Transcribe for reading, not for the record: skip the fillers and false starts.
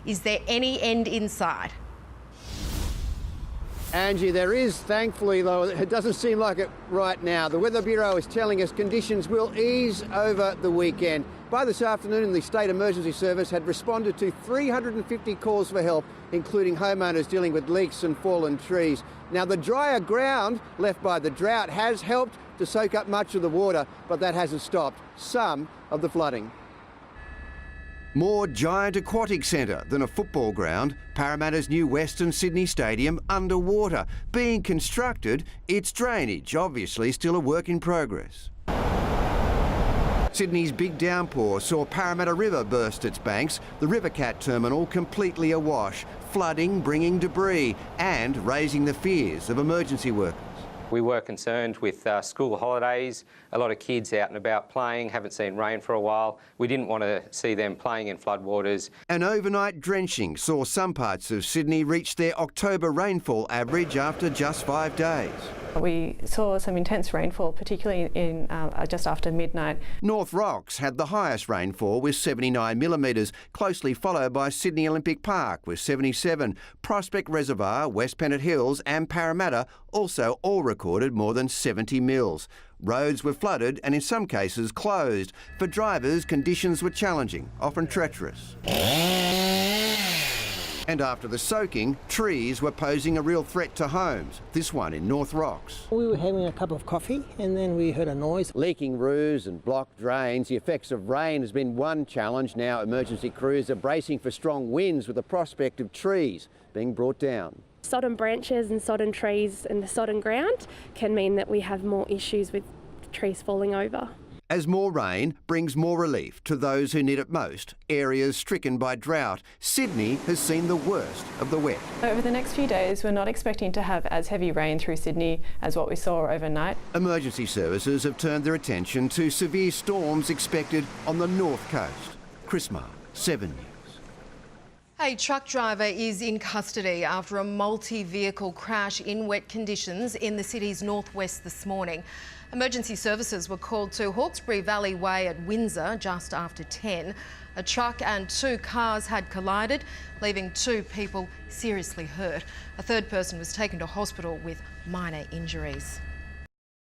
Is there any end in sight? Angie, there is, thankfully, though it doesn't seem like it right now. The Weather Bureau is telling us conditions will ease over the weekend. By this afternoon, the State Emergency Service had responded to 350 calls for help, including homeowners dealing with leaks and fallen trees. Now, the drier ground left by the drought has helped to soak up much of the water, but that hasn't stopped some of the flooding. More giant aquatic centre than a football ground, Parramatta's new Western Sydney Stadium underwater. Being constructed, its drainage obviously still a work in progress. Sydney's big downpour saw Parramatta River burst its banks, the Rivercat terminal completely awash, flooding, bringing debris and raising the fears of emergency workers. We were concerned with school holidays, a lot of kids out and about playing, haven't seen rain for a while. We didn't want to see them playing in floodwaters. An overnight drenching saw some parts of Sydney reach their October rainfall average after just 5 days. We saw some intense rainfall, particularly in just after midnight. North Rocks had the highest rainfall with 79 millimetres, closely followed by Sydney Olympic Park with 77. Prospect Reservoir, West Pennant Hills and Parramatta also all recorded more than 70 mils. Roads were flooded and in some cases closed. For drivers, conditions were challenging, often treacherous. And after the soaking, trees were posing a real threat to homes, this one in North Rocks. We were having a cup of coffee and then we heard a noise. Leaking roofs and blocked drains. The effects of rain has been one challenge. Now emergency crews are bracing for strong winds with the prospect of trees being brought down. Sodden branches and sodden trees and the sodden ground can mean that we have more issues with trees falling over. As more rain brings more relief to those who need it most, areas stricken by drought, Sydney has seen the worst of the wet. Over the next few days, we're not expecting to have as heavy rain through Sydney as what we saw overnight. Emergency services have turned their attention to severe storms expected on the north coast. Chris Marr, 7 News. A truck driver is in custody after a multi-vehicle crash in wet conditions in the city's northwest this morning. Emergency services were called to Hawkesbury Valley Way at Windsor just after 10. A truck and 2 cars had collided, leaving 2 people seriously hurt. A third person was taken to hospital with minor injuries.